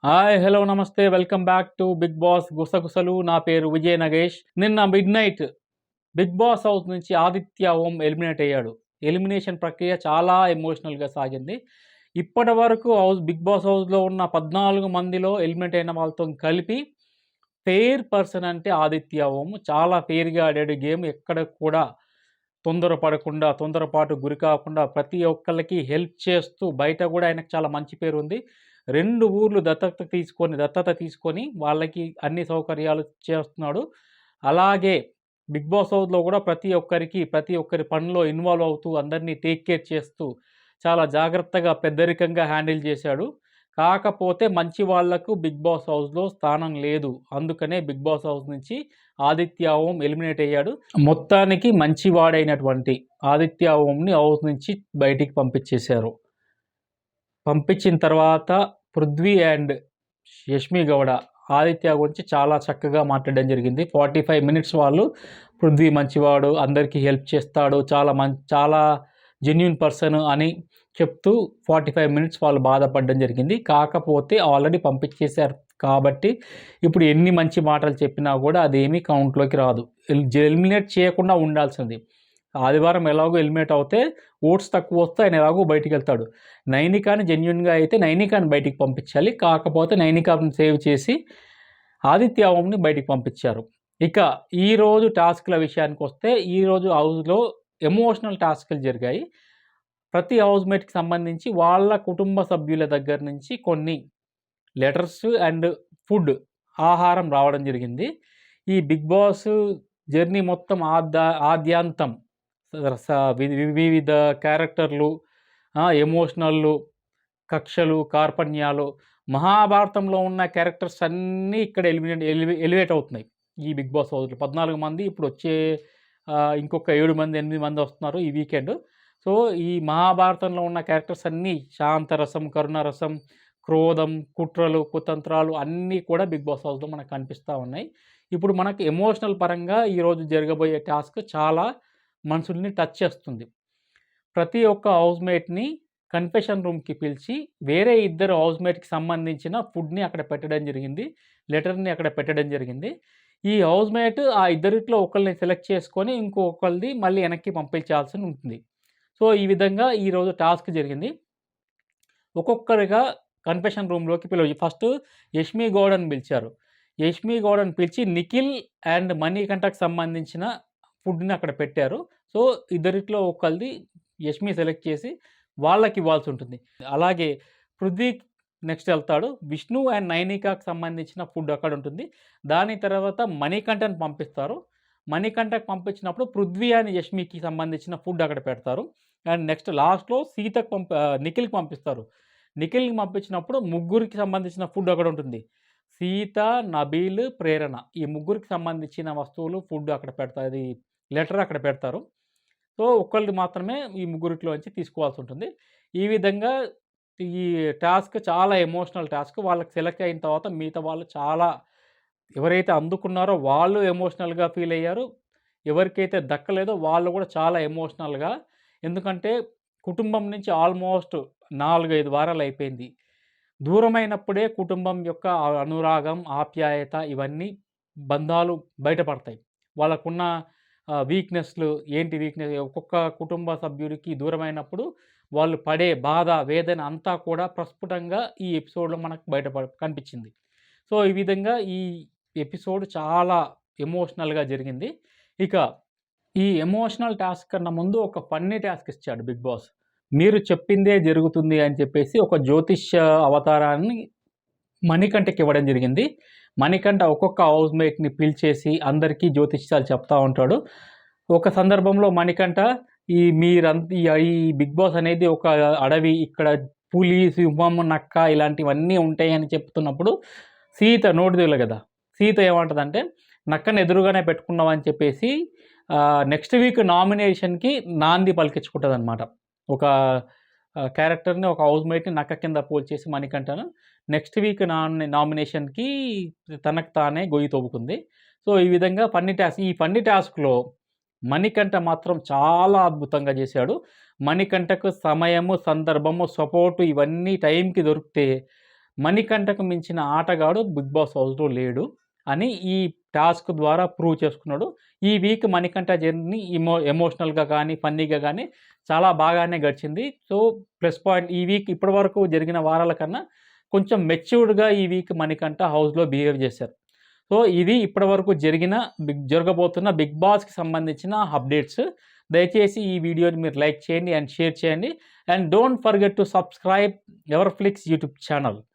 Hi hello నమస్తే welcome back to Bigg Boss గుసగుసలు. నా పేరు విజయ్ నగేష్. నిన్న midnight Bigg Boss house నుంచి ఆదిత్య ఓం ఎలిమినేట్ అయ్యాడు. ఎలిమినేషన్ ప్రక్రియ చాలా ఎమోషనల్గా సాగింది. ఇప్పటి వరకు బిగ్ బాస్ హౌస్లో ఉన్న 14 మందిలో ఎలిమినేట్ అయిన వాళ్ళతో కలిపి ఫెయిర్ పర్సన్ అంటే ఆదిత్య ఓం. చాలా ఫెయిర్గా ఆడాడు గేమ్. ఎక్కడ కూడా తొందరపడకుండా, తొందరపాటు గురి కాకుండా ప్రతి ఒక్కళ్ళకి హెల్ప్ చేస్తూ బయట కూడా ఆయనకు చాలా మంచి పేరు ఉంది. 2 ఊర్లు దత్తత తీసుకొని వాళ్ళకి అన్ని సౌకర్యాలు చేస్తున్నాడు. అలాగే బిగ్ బాస్ హౌస్‌లో కూడా ప్రతి ఒక్కరి పనిలో ఇన్వాల్వ్ అవుతూ అందరినీ టేక్ కేర్ చేస్తూ చాలా జాగ్రత్తగా, పెద్దరికంగా హ్యాండిల్ చేశాడు. కాకపోతే మంచి వాళ్లకు బిగ్ బాస్ హౌస్‌లో స్థానం లేదు. అందుకనే బిగ్ బాస్ హౌస్ నుంచి ఆదిత్య ఓం ఎలిమినేట్ అయ్యాడు. మొత్తానికి మంచివాడైనటువంటి ఆదిత్య ఓంని హౌస్ నుంచి బయటికి పంపించేశారు. పంపించిన తర్వాత పృథ్వీ అండ్ యష్మి గౌడ ఆదిత్య గురించి చాలా చక్కగా మాట్లాడడం జరిగింది. 45 మినిట్స్ వాళ్ళు పృథ్వీ మంచివాడు, అందరికీ హెల్ప్ చేస్తాడు, చాలా జెన్యూన్ పర్సన్ అని చెప్తూ 45 మినిట్స్ వాళ్ళు బాధపడడం జరిగింది. కాకపోతే ఆల్రెడీ పంపించేశారు కాబట్టి ఇప్పుడు ఎన్ని మంచి మాటలు చెప్పినా కూడా అదేమీ కౌంట్లోకి రాదు. ఎలిమినేట్ చేయకుండా ఉండాల్సింది. ఆదివారం ఎలాగో ఎలిమినేట్ అవుతే ఓట్స్ తక్కువ వస్తే ఆయన ఎలాగో బయటికి వెళ్తాడు. నైనికాని జెన్యున్గా అయితే నైనికాని బయటికి పంపించాలి. కాకపోతే నైనికాని సేవ్ చేసి ఆదిత్య ఓంని బయటికి పంపించారు. ఇక ఈరోజు టాస్క్ల విషయానికి వస్తే ఈరోజు హౌస్లో ఎమోషనల్ టాస్క్లు జరిగాయి. ప్రతి హౌస్మేట్కి సంబంధించి వాళ్ళ కుటుంబ సభ్యుల దగ్గర నుంచి కొన్ని లెటర్స్ అండ్ ఫుడ్, ఆహారం రావడం జరిగింది. ఈ బిగ్ బాస్ జర్నీ మొత్తం ఆద్యాంతం వివిధ క్యారెక్టర్లు, ఎమోషనల్లు, కక్షలు, కార్పణ్యాలు, మహాభారతంలో ఉన్న క్యారెక్టర్స్ అన్నీ ఇక్కడ ఎలివేట్ అవుతున్నాయి ఈ బిగ్ బాస్ హౌస్లో. 14 మంది ఇప్పుడు వచ్చే ఇంకొక 7 మంది 8 మంది వస్తున్నారు ఈ వీకెండ్. సో ఈ మహాభారతంలో ఉన్న క్యారెక్టర్స్ అన్నీ శాంతరసం, కరుణరసం, క్రోధం, కుట్రలు, కుతంత్రాలు అన్నీ కూడా బిగ్ బాస్ హౌస్లో మనకు కనిపిస్తూ ఉన్నాయి. ఇప్పుడు మనకు ఎమోషనల్ పరంగా ఈరోజు జరగబోయే టాస్క్ చాలా మనుషుల్ని టచ్ చేస్తుంది. ప్రతి ఒక్క హౌస్మేట్ని కన్ఫెషన్ రూమ్కి పిలిచి వేరే 2 హౌస్మేట్కి సంబంధించిన ఫుడ్ని అక్కడ పెట్టడం జరిగింది, లెటర్ని అక్కడ పెట్టడం జరిగింది. ఈ హౌస్మేట్ ఆ ఇద్దరిట్లో ఒకరిని సెలెక్ట్ చేసుకొని ఇంకొకరిది మళ్ళీ వెనక్కి పంపించాల్సి ఉంటుంది. సో ఈ విధంగా ఈరోజు టాస్క్ జరిగింది. ఒక్కొక్కరిగా కన్ఫెషన్ రూమ్లోకి ఫస్ట్ యష్మి గౌడని పిలిచారు. యష్మి గౌడని పిలిచి నిఖిల్ అండ్ మణికంఠకు సంబంధించిన ఫుడ్ని అక్కడ పెట్టారు. సో ఇద్దరిట్లో ఒకరిది యష్మి సెలెక్ట్ చేసి వాళ్ళకి ఇవ్వాల్సి ఉంటుంది. అలాగే పృథ్వీ నెక్స్ట్ వెళ్తాడు. విష్ణు అండ్ నైనికాకు సంబంధించిన ఫుడ్ అక్కడ ఉంటుంది. దాని తర్వాత మణికంఠని పంపిస్తారు. మణికంఠకు పంపించినప్పుడు పృథ్వీ అండ్ యష్మికి సంబంధించిన ఫుడ్ అక్కడ పెడతారు. అండ్ నెక్స్ట్ లాస్ట్లో నిఖిల్కి పంపిస్తారు. నిఖిల్కి పంపించినప్పుడు ముగ్గురికి సంబంధించిన ఫుడ్ అక్కడ ఉంటుంది. సీత, నబీల్, ప్రేరణ ఈ ముగ్గురికి సంబంధించిన వస్తువులు, ఫుడ్ అక్కడ పెడతారు. అది లెటర్ అక్కడ పెడతారు. సో ఒక్కళ్ళది మాత్రమే ఈ ముగ్గురిలోంచి తీసుకోవాల్సి ఉంటుంది. ఈ విధంగా ఈ టాస్క్ చాలా ఎమోషనల్ టాస్క్. వాళ్ళకి సెలెక్ట్ అయిన తర్వాత మిగతా వాళ్ళు చాలా, ఎవరైతే అందుకున్నారో వాళ్ళు ఎమోషనల్గా ఫీల్ అయ్యారు. ఎవరికైతే దక్కలేదో వాళ్ళు కూడా చాలా ఎమోషనల్గా. ఎందుకంటే కుటుంబం నుంచి ఆల్మోస్ట్ 4-5 వారాలు అయిపోయింది. దూరమైనప్పుడే కుటుంబం యొక్క అనురాగం, ఆప్యాయత ఇవన్నీ బంధాలు బయటపడతాయి. వాళ్ళకున్న వీక్నెస్లు ఒక్కొక్క కుటుంబ సభ్యుడికి దూరమైనప్పుడు వాళ్ళు పడే బాధ, వేదన అంతా కూడా ప్రస్ఫుటంగా ఈ ఎపిసోడ్లో మనకు కనిపించింది. సో ఈ విధంగా ఈ ఎపిసోడ్ చాలా ఎమోషనల్గా జరిగింది. ఇక ఈ ఎమోషనల్ టాస్క్ కన్నా ముందు ఒక ఫన్నీ టాస్క్ ఇచ్చాడు బిగ్ బాస్. మీరు చెప్పిందే జరుగుతుంది అని చెప్పేసి ఒక జ్యోతిష్య అవతారాన్ని మణికంఠకి ఇవ్వడం జరిగింది. మణికంఠ ఒక్కొక్క హౌస్మేట్ని పిలిచేసి అందరికీ జ్యోతిష్యాలు చెప్తా ఉంటాడు. ఒక సందర్భంలో మణికంఠ ఈ బిగ్ బాస్ అనేది ఒక అడవి, ఇక్కడ పులి, సింహం, నక్క ఇలాంటివన్నీ ఉంటాయని చెప్తున్నప్పుడు సీత నోటి దిగులు కదా, సీత ఏమంటుందంటే నక్కను ఎదురుగానే పెట్టుకున్నామని చెప్పేసి నెక్స్ట్ వీక్ నామినేషన్కి నాంది పలికించుకుంటుంది అనమాట. ఒక క్యారెక్టర్ని, ఒక హౌస్మేట్ని నక్క కింద పోల్చేసి మణికంఠను నెక్స్ట్ వీక్ నామినేషన్కి తనకు తానే గొయ్యి తవ్వుకుంది. సో ఈ విధంగా ఈ ఫన్నీ టాస్క్లో మణికంఠ మాత్రం చాలా అద్భుతంగా చేశాడు. మణికంఠకు సమయము, సందర్భము, సపోర్టు ఇవన్నీ టైంకి దొరికితే మణికంఠకు మించిన ఆటగాడు 'బిగ్ బాస్' హౌస్‌లో లేడు అని ఈ టాస్క్ ద్వారా ప్రూవ్ చేసుకున్నాడు. ఈ వీక్ మణికంఠ జర్నీ ఎమోషనల్‌గా కానీ, ఫన్నీగా కానీ చాలా బాగానే గడిచింది. సో, ప్లస్ పాయింట్ ఈ వీక్ ఇప్పటివరకు జరిగిన వారాల కన్నా కొంచెం మెచ్యూర్డ్‌గా ఈ వీక్ మణికంఠ హౌస్‌లో బిహేవ్ చేశారు. సో, ఇది ఇప్పటివరకు జరగబోతున్న 'బిగ్ బాస్'కి సంబంధించిన అప్డేట్స్. దయచేసి ఈ వీడియోని మీరు లైక్ చేయండి అండ్ షేర్ చేయండి. And don't forget to subscribe Ever Flix YouTube channel.